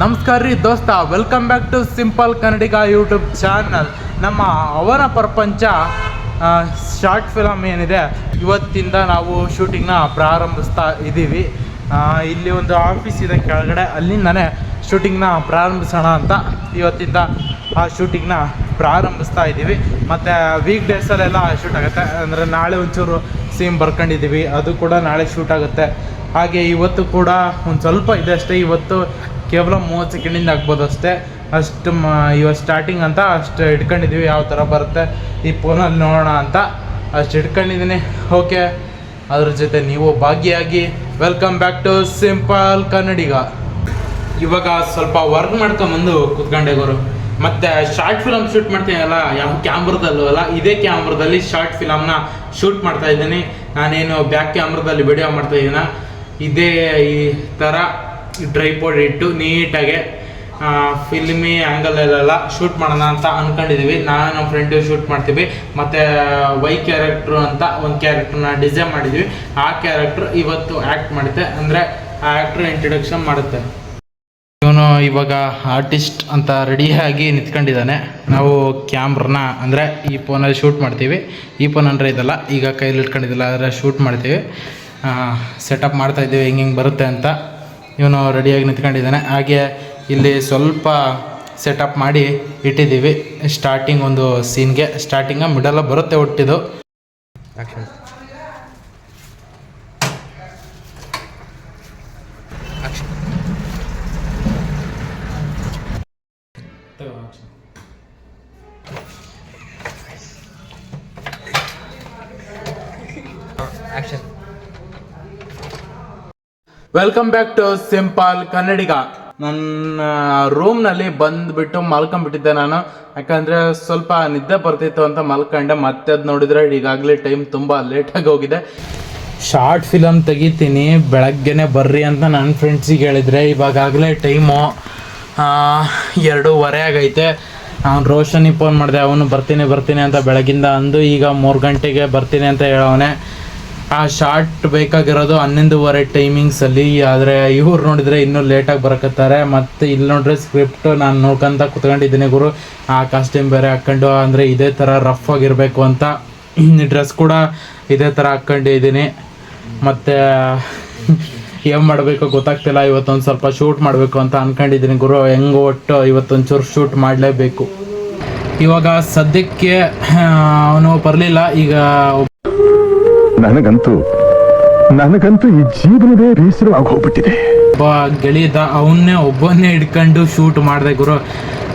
ನಮಸ್ಕಾರ ರೀ ದೋಸ್ತ, welcome back to simple Kannadiga YouTube channel. ನಮ್ಮ ಅವನ ಪ್ರಪಂಚ ಶಾರ್ಟ್ ಫಿಲಮ್ ಏನಿದೆ, ಇವತ್ತಿಂದ ನಾವು ಶೂಟಿಂಗ್ನ ಪ್ರಾರಂಭಿಸ್ತಾ ಇದ್ದೀವಿ. ಇಲ್ಲಿ ಒಂದು ಆಫೀಸ್ ಇದೆ ಕೆಳಗಡೆ, ಅಲ್ಲಿಂದನೇ ಶೂಟಿಂಗ್ನ ಪ್ರಾರಂಭಿಸೋಣ ಅಂತ ಇವತ್ತಿಂದ ಆ ಶೂಟಿಂಗ್ನ ಪ್ರಾರಂಭಿಸ್ತಾ ಇದ್ದೀವಿ. ಮತ್ತು ವೀಕ್ ಡೇಸಲ್ಲೆಲ್ಲ ಶೂಟ್ ಆಗುತ್ತೆ. ಅಂದರೆ ನಾಳೆ ಒಂಚೂರು ಸೀಮ್ ಬರ್ಕೊಂಡಿದ್ದೀವಿ, ಅದು ಕೂಡ ನಾಳೆ ಶೂಟ್ ಆಗುತ್ತೆ. ಹಾಗೆ ಇವತ್ತು ಕೂಡ ಒಂದು ಸ್ವಲ್ಪ ಇದೆ ಅಷ್ಟೇ. ಇವತ್ತು ಕೇವಲ 30 ಸೆಕೆಂಡಿಂದ ಆಗ್ಬೋದು ಅಷ್ಟೇ. ಅಷ್ಟು ಇವತ್ತು ಸ್ಟಾರ್ಟಿಂಗ್ ಅಂತ ಅಷ್ಟು ಇಟ್ಕೊಂಡಿದ್ದೀವಿ. ಯಾವ ಥರ ಬರುತ್ತೆ ಈ ಫೋನಲ್ಲಿ ನೋಡೋಣ ಅಂತ ಅಷ್ಟು ಇಟ್ಕೊಂಡಿದ್ದೀನಿ. ಓಕೆ, ಅದ್ರ ಜೊತೆ ನೀವು ಭಾಗಿಯಾಗಿ. ವೆಲ್ಕಮ್ ಬ್ಯಾಕ್ ಟು ಸಿಂಪಲ್ ಕನ್ನಡಿಗ. ಇವಾಗ ಸ್ವಲ್ಪ ವರ್ಕ್ ಮಾಡ್ಕೊಂಬಂದು ಕೂತ್ಕೊಂಡೆ ಗುರು. ಮತ್ತು ಶಾರ್ಟ್ ಫಿಲಮ್ ಶೂಟ್ ಮಾಡ್ತೀನಲ್ಲ, ಯಾವ ಕ್ಯಾಮ್ರದಲ್ಲೂ ಅಲ್ಲ, ಇದೇ ಕ್ಯಾಮ್ರದಲ್ಲಿ ಶಾರ್ಟ್ ಫಿಲಮ್ನ ಶೂಟ್ ಮಾಡ್ತಾ ಇದ್ದೀನಿ. ನಾನೇನು ಬ್ಯಾಕ್ ಕ್ಯಾಮ್ರದಲ್ಲಿ ವಿಡಿಯೋ ಮಾಡ್ತಾಯಿದ್ದೀನ. ಇದೇ ಈ ಥರ ಟ್ರೈಪಾಡ್ ಇಟ್ಟು ನೀಟಾಗೆ ಫಿಲ್ಮಿ ಆ್ಯಂಗಲಲ್ಲೆಲ್ಲ ಶೂಟ್ ಮಾಡೋಣ ಅಂತ ಅಂದ್ಕೊಂಡಿದ್ದೀವಿ. ನಾನು ನಮ್ಮ ಫ್ರೆಂಡು ಶೂಟ್ ಮಾಡ್ತೀವಿ. ಮತ್ತು ವೈ ಕ್ಯಾರೆಕ್ಟ್ರು ಅಂತ ಒಂದು ಕ್ಯಾರೆಕ್ಟ್ರನ್ನ ಡಿಸೈನ್ ಮಾಡಿದ್ವಿ. ಆ ಕ್ಯಾರೆಕ್ಟ್ರ್ ಇವತ್ತು ಆ್ಯಕ್ಟ್ ಮಾಡುತ್ತೆ, ಅಂದರೆ ಆ ಆ್ಯಕ್ಟ್ರ್ ಇಂಟ್ರಡಕ್ಷನ್ ಮಾಡುತ್ತೆ. ಇವನು ಇವಾಗ ಆರ್ಟಿಸ್ಟ್ ಅಂತ ರೆಡಿಯಾಗಿ ನಿಂತ್ಕೊಂಡಿದ್ದಾನೆ. ನಾವು ಕ್ಯಾಮ್ರನ್ನ ಅಂದರೆ ಈ ಫೋನಲ್ಲಿ ಶೂಟ್ ಮಾಡ್ತೀವಿ. ಈ ಫೋನ್ ಅಂದರೆ ಇದಲ್ಲ, ಈಗ ಕೈಲಿ ಇಟ್ಕೊಂಡಿದ್ದಿಲ್ಲ, ಆದರೆ ಶೂಟ್ ಮಾಡ್ತೀವಿ. ಸೆಟಪ್ ಮಾಡ್ತಾಯಿದ್ದೀವಿ ಹೆಂಗೆ ಬರುತ್ತೆ ಅಂತ. ಇವನು ರೆಡಿಯಾಗಿ ನಿಂತ್ಕೊಂಡಿದ್ದಾನೆ. ಹಾಗೆ ಇಲ್ಲಿ ಸ್ವಲ್ಪ ಸೆಟಪ್ ಮಾಡಿ ಇಟ್ಟಿದ್ದೀವಿ. ಸ್ಟಾರ್ಟಿಂಗ್ ಒಂದು ಸೀನ್ಗೆ ಸ್ಟಾರ್ಟಿಂಗ ಮಿಡಲ್ಲ ಬರುತ್ತೆ ಒಟ್ಟಿದು. ವೆಲ್ಕಮ್ ಬ್ಯಾಕ್ ಟು ಸಿಂಪಲ್ ಕನ್ನಡಿಗ. ನನ್ನ ರೂಮ್ನಲ್ಲಿ ಬಂದುಬಿಟ್ಟು ಮಲ್ಕೊಂಡ್ಬಿಟ್ಟಿದ್ದೆ ನಾನು. ಯಾಕಂದರೆ ಸ್ವಲ್ಪ ನಿದ್ದೆ ಬರ್ತಿತ್ತು ಅಂತ ಮಲ್ಕೊಂಡೆ. ಮತ್ತೆ ಅದು ನೋಡಿದರೆ ಈಗಾಗಲೇ ಟೈಮ್ ತುಂಬ ಲೇಟಾಗಿ ಹೋಗಿದೆ. ಶಾರ್ಟ್ ಫಿಲಮ್ ತೆಗಿತೀನಿ, ಬೆಳಗ್ಗೆನೇ ಬರ್ರಿ ಅಂತ ನನ್ನ ಫ್ರೆಂಡ್ಸಿಗೆ ಹೇಳಿದರೆ, ಇವಾಗಲೇ ಟೈಮು 2:15 ಆಗೈತೆ. ಅವ್ನು ರೋಷನಿಗೆ ಫೋನ್ ಮಾಡಿದೆ, ಅವನು ಬರ್ತೀನಿ ಅಂತ ಬೆಳಗಿಂದ ಅಂದು ಈಗ 3 ಗಂಟೆಗೆ ಬರ್ತೀನಿ ಅಂತ ಹೇಳವನೆ. ಆ ಶಾರ್ಟ್ ಬೇಕಾಗಿರೋದು 11:15 ಟೈಮಿಂಗ್ಸಲ್ಲಿ. ಆದರೆ ಇವ್ರು ನೋಡಿದರೆ ಇನ್ನೂ ಲೇಟಾಗಿ ಬರಕತ್ತಾರೆ. ಮತ್ತು ಇಲ್ಲಿ ನೋಡಿದ್ರೆ ಸ್ಕ್ರಿಪ್ಟು ನಾನು ನೋಡ್ಕೊಂತ ಕುತ್ಕೊಂಡಿದ್ದೀನಿ ಗುರು. ಆ ಕಾಸ್ಟ್ಯೂಮ್ ಬೇರೆ ಹಾಕ್ಕೊಂಡು, ಅಂದರೆ ಇದೇ ಥರ ರಫ್ ಆಗಿರಬೇಕು ಅಂತ ಡ್ರೆಸ್ ಕೂಡ ಇದೇ ಥರ ಹಾಕ್ಕೊಂಡಿದ್ದೀನಿ. ಮತ್ತು ಏನು ಮಾಡಬೇಕು ಗೊತ್ತಾಗ್ತಿಲ್ಲ. ಇವತ್ತೊಂದು ಸ್ವಲ್ಪ ಶೂಟ್ ಮಾಡಬೇಕು ಅಂತ ಅಂದ್ಕೊಂಡಿದ್ದೀನಿ ಗುರು. ಹೆಂಗೆ ಒಟ್ಟು ಇವತ್ತೊಂಚೂರು ಶೂಟ್ ಮಾಡಲೇಬೇಕು. ಇವಾಗ ಸದ್ಯಕ್ಕೆ ಅವನು ಬರಲಿಲ್ಲ. ಈಗ ನನಗಂತೂ ಈ ಜೀವನವೇ ಬೇಸರವಾಗಿ ಹೋಗ್ಬಿಟ್ಟಿದೆ. ಒಬ್ಬ ಗೆಳೆಯದ, ಅವನ್ನೇ ಒಬ್ಬನ್ನೇ ಹಿಡ್ಕೊಂಡು ಶೂಟ್ ಮಾಡಿದೆ ಗುರು.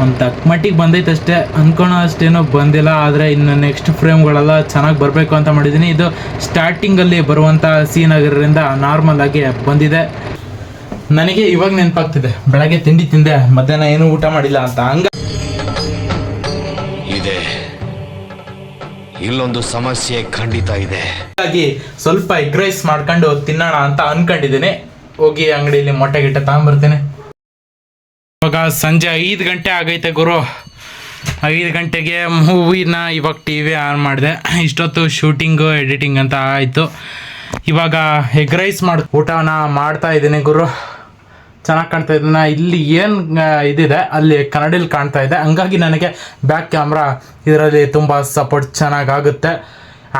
ಒಂದು ತಕ್ಕ ಮಟ್ಟಿಗೆ ಬಂದೈತೆ ಅಷ್ಟೇ, ಅಂದ್ಕೊಳೋ ಅಷ್ಟೇನೋ ಬಂದಿಲ್ಲ. ಆದರೆ ಇನ್ನು ನೆಕ್ಸ್ಟ್ ಫ್ರೇಮ್ಗಳೆಲ್ಲ ಚೆನ್ನಾಗಿ ಬರಬೇಕು ಅಂತ ಮಾಡಿದ್ದೀನಿ. ಇದು ಸ್ಟಾರ್ಟಿಂಗಲ್ಲಿ ಬರುವಂಥ ಸೀನ್ ಆಗಿರೋದ್ರಿಂದ ನಾರ್ಮಲ್ ಆಗಿ ಬಂದಿದೆ. ನನಗೆ ಇವಾಗ ನೆನಪಾಗ್ತಿದೆ, ಬೆಳಗ್ಗೆ ತಿಂಡಿ ತಿಂದೆ, ಮಧ್ಯಾಹ್ನ ಏನೂ ಊಟ ಮಾಡಿಲ್ಲ ಅಂತ. ಇಲ್ಲೊಂದು ಸಮಸ್ಯೆ ಖಂಡಿತ ಇದೆ. ಹಾಗಾಗಿ ಸ್ವಲ್ಪ ಎಗ್ ರೈಸ್ ಮಾಡ್ಕೊಂಡು ತಿನ್ನೋಣ ಅಂತ ಅನ್ಕೊಂಡಿದ್ದೀನಿ. ಹೋಗಿ ಅಂಗಡಿಯಲ್ಲಿ ಮೊಟ್ಟೆ ಗಿಟ್ಟೆ ತಗೊಂಡ್ಬರ್ತೇನೆ. ಇವಾಗ ಸಂಜೆ 5 ಗಂಟೆ ಆಗೈತೆ ಗುರು. 5 ಗಂಟೆಗೆ ಮೂವಿನ ಇವಾಗ TV ಆನ್ ಮಾಡಿದೆ. ಇಷ್ಟೊತ್ತು ಶೂಟಿಂಗು ಎಡಿಟಿಂಗ್ ಅಂತ ಆಯಿತು. ಇವಾಗ ಎಗ್ ರೈಸ್ ಊಟನ ಮಾಡ್ತಾ ಇದ್ದೀನಿ ಗುರು. ಚೆನ್ನಾಗಿ ಕಾಣ್ತಾ ಇದ್ದಾನ. ಇಲ್ಲಿ ಏನು ಇದಿದೆ ಅಲ್ಲಿ ಕನ್ನಡಲ್ಲಿ ಕಾಣ್ತಾ ಇದೆ. ಹಂಗಾಗಿ ನನಗೆ ಬ್ಯಾಕ್ ಕ್ಯಾಮ್ರಾ ಇದರಲ್ಲಿ ತುಂಬ ಸಪೋರ್ಟ್ ಚೆನ್ನಾಗಾಗುತ್ತೆ.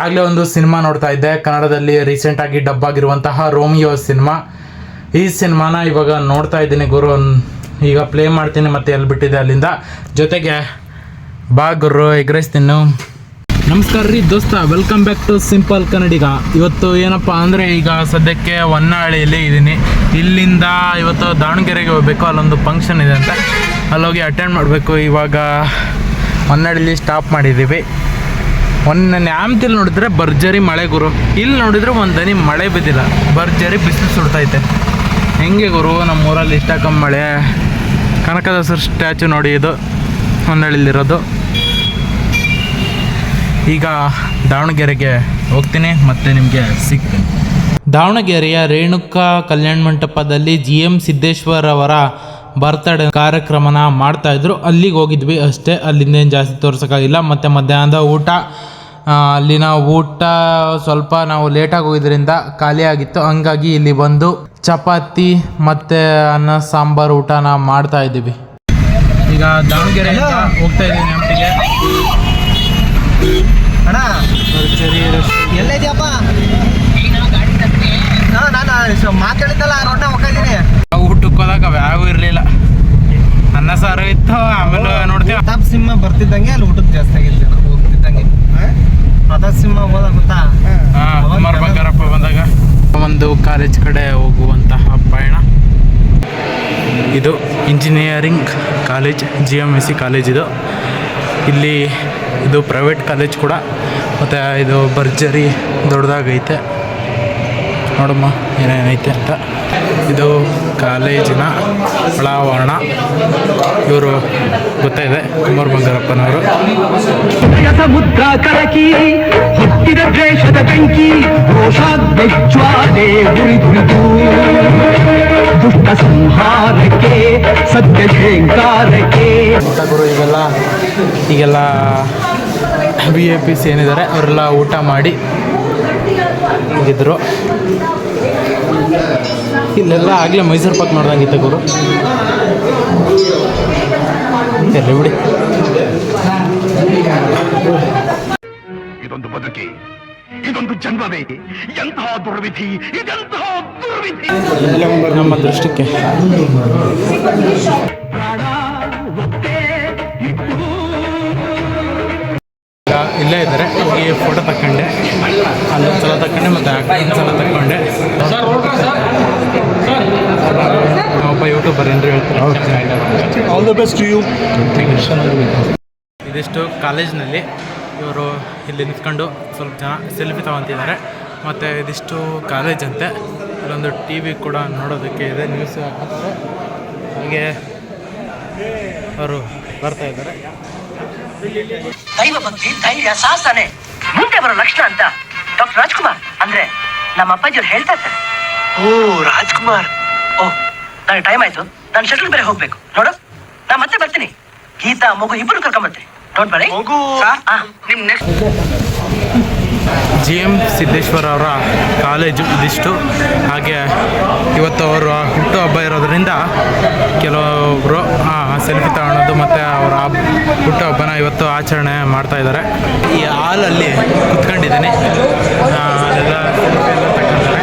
ಆಗಲೇ ಒಂದು ಸಿನಿಮಾ ನೋಡ್ತಾ ಇದ್ದೆ ಕನ್ನಡದಲ್ಲಿ, ರೀಸೆಂಟಾಗಿ ಡಬ್ ಆಗಿರುವಂತಹ ರೋಮಿಯೋ ಸಿನಿಮಾ. ಈ ಸಿನಿಮಾನ ಇವಾಗ ನೋಡ್ತಾ ಇದ್ದೀನಿ ಗುರು. ಈಗ ಪ್ಲೇ ಮಾಡ್ತೀನಿ, ಮತ್ತೆ ಎಲ್ಲಿ ಬಿಟ್ಟಿದೆ ಅಲ್ಲಿಂದ. ಜೊತೆಗೆ ಬಾ ಗುರು, ಎಗ್ ರೈಸ್ ತಿನ್ನು. ನಮಸ್ಕಾರ ರೀ ದೋಸ್ತ, ವೆಲ್ಕಮ್ ಬ್ಯಾಕ್ ಟು ಸಿಂಪಲ್ ಕನ್ನಡಿಗ. ಇವತ್ತು ಏನಪ್ಪ ಅಂದರೆ, ಈಗ ಸದ್ಯಕ್ಕೆ ಹೊನ್ನಾಳಿಯಲ್ಲಿ ಇದ್ದೀನಿ. ಇಲ್ಲಿಂದ ಇವತ್ತು ದಾವಣಗೆರೆಗೆ ಹೋಗಬೇಕು, ಅಲ್ಲೊಂದು ಫಂಕ್ಷನ್ ಇದೆ ಅಂತ ಅಲ್ಲೋಗಿ ಅಟೆಂಡ್ ಮಾಡಬೇಕು. ಇವಾಗ ಹೊನ್ನಾಳಿಲಿ ಸ್ಟಾಪ್ ಮಾಡಿದ್ದೀವಿ. ನ್ಯಾಮತಿಲಿ ನೋಡಿದ್ರೆ ಭರ್ಜರಿ ಮಳೆ ಗುರು. ಇಲ್ಲಿ ನೋಡಿದ್ರೆ ಒಂದು ದನಿ ಮಳೆ ಬಿದ್ದಿಲ್ಲ, ಭರ್ಜರಿ ಬಿಸಿಲು ಸುಡ್ತೈತೆ. ಹೆಂಗೆ ಗುರು ನಮ್ಮೂರಲ್ಲಿ ಇಷ್ಟ ಕಮ್ಮಿ ಮಳೆ. ಕನಕದಾಸರ ಸ್ಟ್ಯಾಚು ನೋಡಿ, ಇದು ಹೊನ್ನಾಳಿಲಿರೋದು. ಈಗ ದಾವಣಗೆರೆಗೆ ಹೋಗ್ತೀನಿ, ಮತ್ತೆ ನಿಮಗೆ ಸಿಗ್ತೀನಿ. ದಾವಣಗೆರೆಯ ರೇಣುಕಾ ಕಲ್ಯಾಣ ಮಂಟಪದಲ್ಲಿ GM ಸಿದ್ದೇಶ್ವರ್ ಅವರ ಬರ್ತ್ಡೇ ಕಾರ್ಯಕ್ರಮನ ಮಾಡ್ತಾಯಿದ್ರು. ಅಲ್ಲಿಗೆ ಹೋಗಿದ್ವಿ ಅಷ್ಟೇ, ಅಲ್ಲಿಂದೇನು ಜಾಸ್ತಿ ತೋರ್ಸೋಕ್ಕಾಗಿಲ್ಲ. ಮತ್ತು ಮಧ್ಯಾಹ್ನದ ಊಟ ಅಲ್ಲಿನ ಊಟ ಸ್ವಲ್ಪ ನಾವು ಲೇಟಾಗಿ ಹೋಗಿದ್ರಿಂದ ಖಾಲಿ ಆಗಿತ್ತು. ಹಂಗಾಗಿ ಇಲ್ಲಿ ಬಂದು ಚಪಾತಿ ಮತ್ತು ಅನ್ನ ಸಾಂಬಾರು ಊಟನ ಮಾಡ್ತಾ ಇದ್ದೀವಿ. ಈಗ ದಾವಣಗೆರೆ ಹೋಗ್ತಾ ಇದ್ದೀವಿ ನೆಂಟಿಗೆ. ಅಣ್ಣ ಎಲ್ಲೈದ್ಯಪ್ಪ? ನಾನು ಮಾತಾಡಿದ್ದಲ್ಲ ರೊಟ್ಟ ಹೋಗ್ತಿದ್ದೀನಿ. ಊಟಕ್ಕೆ ಹೋದಾಗ ಯಾವೂ ಇರಲಿಲ್ಲ, ಅನ್ನ ಸಾರು ಇತ್ತು. ಆಮೇಲೆ ನೋಡ್ತೀವಿ ಪ್ರತಾಪ್ ಸಿಂಹ ಬರ್ತಿದ್ದಂಗೆ ಅಲ್ಲಿ ಊಟಕ್ಕೆ ಜಾಸ್ತಿ ಆಗಿತ್ತು ಜನ ಹೋಗ್ತಿದ್ದಂಗೆ. ಪ್ರತಾಪ್ ಸಿಂಹ ಹೋದ ಗೊತ್ತಾ? ಕುಮಾರ್ ಬಂಗಾರಪ್ಪ ಬಂದಾಗ ಒಂದು ಕಾಲೇಜ್ ಕಡೆ ಹೋಗುವಂತಹ ಪಯಣ. ಇದು ಇಂಜಿನಿಯರಿಂಗ್ ಕಾಲೇಜ್, GMSC ಕಾಲೇಜ್ ಇದು. ಇಲ್ಲಿ ಇದು ಪ್ರೈವೇಟ್ ಕಾಲೇಜ್ ಕೂಡ, ಮತ್ತು ಇದು ಭರ್ಜರಿ ದೊಡ್ಡದಾಗೈತೆ. ನೋಡಮ್ಮ ಏನೇನೈತೆ ಅಂತ. ಇದು ಕಾಲೇಜಿನ ಒಳಾವರಣ. ಇವರು ಗೊತ್ತಾಯಿದೆ, ಕುಮಾರ್ ಬಂಗಾರಪ್ಪನವರು. ಸಮುದ್ರ ಕಲಕಿ ಹುಟ್ಟಿದ ದ್ವೇಷದ ಬೆಂಕಿ ರೋಷಾಜ್ವಾಲೆ ಉರಿದುರಿದು ದುಷ್ಟ ಸಂಹಾರಕ್ಕೆ ಸತ್ಯ ಶ್ರೇಂಕಾರಕ್ಕೆ. ಊಟಗಳು ಈಗೆಲ್ಲ VIPs ಏನಿದ್ದಾರೆ ಅವರೆಲ್ಲ ಊಟ ಮಾಡಿ ಹೋಗಿದ್ರು. ಇಲ್ಲೆಲ್ಲ ಆಗಲೇ ಮೈಸೂರು ಪಾಕ್ ನೋಡ್ದಂಗಿತ್ತು ಗುರು. ಎಲ್ಲಿ ಬಿಡಿ. ಇದೊಂದು ಬದುಕಿ, ಇದೊಂದು ಜನ್ಮವೇ, ಎಂತಹ ದುರ್ವಿಧಿ, ಇದೆಂತಹ ದುರ್ವಿಧಿ. ನಮ್ಮ ದೃಷ್ಟಕ್ಕೆ ಇಲ್ಲೇ ಇದ್ದಾರೆ. ಈ ಫೋಟೋ ತಗೊಂಡೆ, ಅಲ್ಲೊಂದು ಸಲ ತಗೊಂಡೆ, ಮತ್ತು ಒಂದು ಸಲ ತಗೊಂಡೆ. ಒಬ್ಬ ಯೂಟ್ಯೂಬರ್ ಏನ್ರಿ ಹೇಳ್ತಾರೆ. All the best to you. ಇದಿಷ್ಟು ಕಾಲೇಜ್ನಲ್ಲಿ ಇವರು ಇಲ್ಲಿ ನಿಂತ್ಕೊಂಡು ಸ್ವಲ್ಪ ಜನ ಸೆಲ್ಫಿ ತಗೊತಿದ್ದಾರೆ. ಮತ್ತು ಇದಿಷ್ಟು ಕಾಲೇಜ್ ಅಂತೆ. ಇಲ್ಲೊಂದು TV ಕೂಡ ನೋಡೋದಕ್ಕೆ ಇದೆ, ನ್ಯೂಸ್ ಹಾಕ್ತಾರೆ. ಹಾಗೆ ಅವರು ಬರ್ತಾ ಇದ್ದಾರೆ. ದೈವ ಭಕ್ತಿ, ಧೈರ್ಯ, ಸಾಹಸನೆ ಮುಂದೆ ಬರೋ ಲಕ್ಷಣ ಅಂತ ಡಾಕ್ಟರ್ ರಾಜ್ಕುಮಾರ್ ಅಂದ್ರೆ ನಮ್ಮ ಅಪ್ಪಾಜಿಯವ್ರು ಹೇಳ್ತಾ ಇರ್ತಾರೆ. ಓ ರಾಜ್ಕುಮಾರ್, ಓ ನನಗೆ ಟೈಮ್ ಆಯ್ತು, ನಾನು ಶಟಲ್ ಬೇರೆ ಹೋಗ್ಬೇಕು. ನೋಡು, ನಾ ಮತ್ತೆ ಬರ್ತೀನಿ. ಗೀತಾ ಮಗು ಇಬ್ಬರು ಕರ್ಕೊಂಬರ್ತೀನಿ. Don't worry. ನಿಮ್ ನೆಕ್ಸ್ಟ್ GM ಸಿದ್ದೇಶ್ವರ ಅವರ ಕಾಲೇಜು ಇದಿಷ್ಟು. ಹಾಗೆ ಇವತ್ತು ಅವರ ಹುಟ್ಟುಹಬ್ಬ ಇರೋದರಿಂದ ಕೆಲವೊಬ್ಬರು ಸೆಲ್ಫಿ ತಗೊಳ್ಳೋದು ಮತ್ತು ಅವರ ಹುಟ್ಟುಹಬ್ಬನ ಇವತ್ತು ಆಚರಣೆ ಮಾಡ್ತಾ ಇದ್ದಾರೆ. ಈ ಹಾಲಲ್ಲಿ ಕುತ್ಕೊಂಡಿದ್ದೀನಿ. ಅಲ್ಲೆಲ್ಲ ಸೆಲ್ಫಿ ಎಲ್ಲ ತಗೊಂಡಿದ್ದಾರೆ.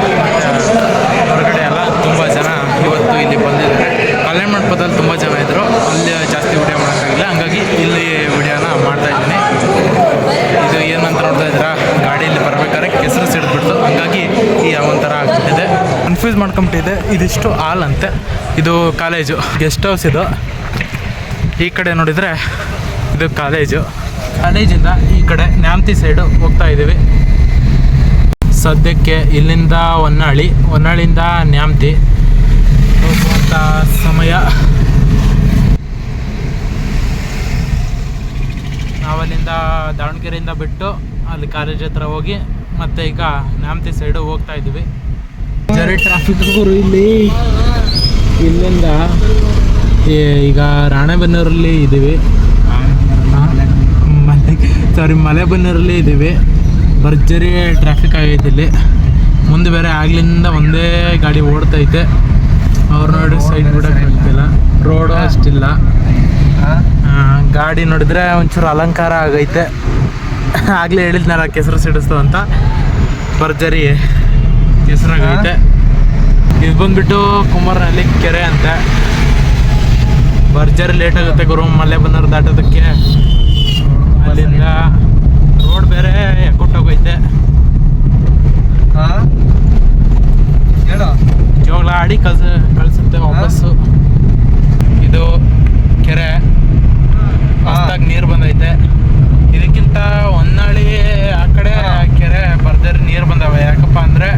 ಹೊರಗಡೆ ಎಲ್ಲ ತುಂಬ ಜನ ಇವತ್ತು ಇಲ್ಲಿ ಬಂದಿದ್ದಾರೆ. ಕಲ್ಯಾಣ ಮಂಟಪದಲ್ಲಿ ತುಂಬ ಜನ ಇದ್ದರು, ಅಲ್ಲಿ ಜಾಸ್ತಿ ವಿಡಿಯೋ ಮಾಡೋಕ್ಕಾಗಿಲ್ಲ. ಹಂಗಾಗಿ ಇಲ್ಲಿ ವಿಡಿಯೋನ ಮಾಡ್ತಾ ಇದ್ದೀನಿ. ಇದು ಏನಂತ ನೋಡ್ತಾ ಇದ್ದೀರಾ, ಗಾಡಿಯಲ್ಲಿ ಬರ್ಬೇಕಾದ್ರೆ ಕೆಸರು ಸಿಡಿದ್ಬಿಡ್ತು, ಹಂಗಾಗಿ ಈ ಒಂಥರ ಆಗ್ಬಿಟ್ಟಿದೆ, ಕನ್ಫ್ಯೂಸ್ ಮಾಡ್ಕೊಂಬಿಟ್ಟಿದೆ. ಇದಿಷ್ಟು ಹಾಲ್ ಅಂತೆ. ಇದು ಕಾಲೇಜು, ಗೆಸ್ಟ್ ಹೌಸ್ ಇದು. ಈ ಕಡೆ ನೋಡಿದರೆ ಇದು ಕಾಲೇಜು. ಕಾಲೇಜಿಂದ ಈ ಕಡೆ ನ್ಯಾಮತಿ ಸೈಡು ಹೋಗ್ತಾ ಇದ್ದೀವಿ. ಸದ್ಯಕ್ಕೆ ಇಲ್ಲಿಂದ ಹೊನ್ನಾಳಿಯಿಂದ ನ್ಯಾಮತಿ ಹೋಗುವಂಥ ಸಮಯ. ನಾವಲ್ಲಿಂದ ದಾವಣಗೆರೆಯಿಂದ ಬಿಟ್ಟು ಅಲ್ಲಿ ಕಾಲೇಜ್ ಹತ್ರ ಹೋಗಿ ಮತ್ತೆ ಈಗ ನ್ಯಾಮತಿ ಸೈಡು ಹೋಗ್ತಾ ಇದ್ದೀವಿ. ಜರಿ ಟ್ರಾಫಿಕ್ ಇಲ್ಲಿಂದ ಈಗ ರಾಣೆಬೆನ್ನೂರಲ್ಲಿ ಇದ್ದೀವಿ. ಮಲೆಬೆನ್ನೂರಲ್ಲಿ ಇದ್ದೀವಿ. ಭರ್ಜರಿ ಟ್ರಾಫಿಕ್ ಆಗೈತೆ ಇಲ್ಲಿ. ಮುಂದೆ ಬೇರೆ ಆಗ್ಲಿಂದ ಒಂದೇ ಗಾಡಿ ಓಡ್ತೈತೆ. ಅವ್ರು ನೋಡಿ ಸೈಡ್ ಬಿಡೋಕೆ ಆಗ್ತಿಲ್ಲ, ರೋಡು ಅಷ್ಟಿಲ್ಲ. ಗಾಡಿ ನೋಡಿದ್ರೆ ಒಂಚೂರು ಅಲಂಕಾರ ಆಗೈತೆ. ಆಗಲೇ ಹೇಳಿದ್ನಲ್ಲ ಕೆಸರು ಸಿಡಿಸ್ತು ಅಂತ, ಭರ್ಜರಿ ಕೆಸರಾಗೈತೆ. ಇದು ಬಂದ್ಬಿಟ್ಟು ಕುಮಾರನಲ್ಲಿ ಕೆರೆ ಅಂತೆ. ಭರ್ಜರಿ ಲೇಟ್ ಆಗುತ್ತೆ ಗುರು ಮಲೆಬೆನ್ನೂರು ದಾಟೋದಕ್ಕೆ. ಅಲ್ಲಿಂದ ರೋಡ್ ಬೇರೆ ಕೊಟ್ಟೋಗೈತೆ. ಜೋಗ್ಲ ಆಡಿ ಕಳಿಸುತ್ತೆ ವಾಪಸ್ಸು. ಇದು ಕೆರೆ ಹೊಸ್ದಾಗಿ ನೀರು ಬಂದೈತೆ. ಇದಕ್ಕಿಂತ ಹೊನ್ನಾಳಿ ಆ ಕಡೆ ಕೆರೆ ಭರ್ಜರಿ ನೀರು ಬಂದವೆ. ಯಾಕಪ್ಪ ಅಂದರೆ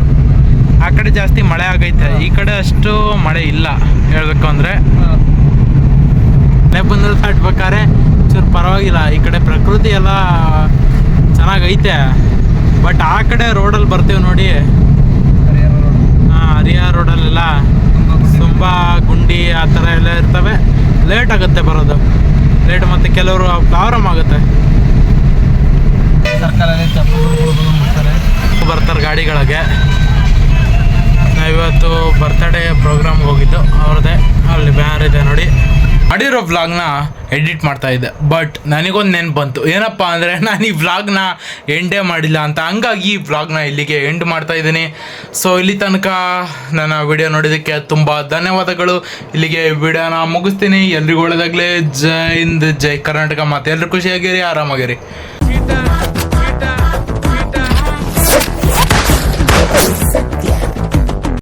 ಆ ಕಡೆ ಜಾಸ್ತಿ ಮಳೆ ಆಗೈತೆ, ಈ ಕಡೆ ಅಷ್ಟು ಮಳೆ ಇಲ್ಲ ಹೇಳಬೇಕು ಅಂದರೆ. ಮಲೆಬೆನ್ನೂರು ದಾಟ್ಬೇಕಾದ್ರೆ ಚೂರು ಪರವಾಗಿಲ್ಲ, ಈ ಕಡೆ ಪ್ರಕೃತಿ ಎಲ್ಲ ಚೆನ್ನಾಗೈತೆ. ಬಟ್ ಆ ಕಡೆ ರೋಡಲ್ಲಿ ಬರ್ತೀವಿ ನೋಡಿ, ಹರಿಹರ ರೋಡಲ್ಲೆಲ್ಲ ತುಂಬ ಗುಂಡಿ ಆ ಥರ ಎಲ್ಲ ಇರ್ತವೆ. ಲೇಟ್ ಆಗುತ್ತೆ ಬರೋದು, ಲೇಟ್. ಮತ್ತು ಕೆಲವರು ಪ್ರಾಬ್ಲಮ್ ಆಗುತ್ತೆ. ಸರ್ಕಲಲ್ಲಿ ಚಪ್ಪಲ್ಗಳು ಬರ್ತಾರೆ. ಬರ್ತಾರೆ ಗಾಡಿಗಳಿಗೆ. ನಾವಿವತ್ತು ಬರ್ತ್ಡೇ ಪ್ರೋಗ್ರಾಮ್ಗೆ ಹೋಗಿದ್ದು ಅವ್ರದ್ದೇ. ಅಲ್ಲಿ ಬ್ಯಾನರ್ ಇದೆ ನೋಡಿ. ಮಾಡಿರೋ ವ್ಲಾಗ್ನ ಎಡಿಟ್ ಮಾಡ್ತಾ ಇದ್ದೆ, ಬಟ್ ನನಗೊಂದು ನೆನ್ಪು ಬಂತು. ಏನಪ್ಪ ಅಂದರೆ ನಾನು ಈ ವ್ಲಾಗ್ನ ಎಂಡೇ ಮಾಡಿಲ್ಲ ಅಂತ. ಹಂಗಾಗಿ ಈ ವ್ಲಾಗ್ನ ಇಲ್ಲಿಗೆ ಎಂಡ್ ಮಾಡ್ತಾ ಇದ್ದೀನಿ. ಸೊ ಇಲ್ಲಿ ತನಕ ನನ್ನ ವಿಡಿಯೋ ನೋಡಿದ್ದಕ್ಕೆ ತುಂಬ ಧನ್ಯವಾದಗಳು. ಇಲ್ಲಿಗೆ ವಿಡಿಯೋನ ಮುಗಿಸ್ತೀನಿ. ಎಲ್ರಿಗೂ ಒಳ್ಳೆದಾಗಲಿ. ಜೈ ಹಿಂದ್, ಜೈ ಕರ್ನಾಟಕ. ಮತ್ತು ಎಲ್ಲರೂ ಖುಷಿಯಾಗಿರಿ, ಆರಾಮಾಗಿರಿ.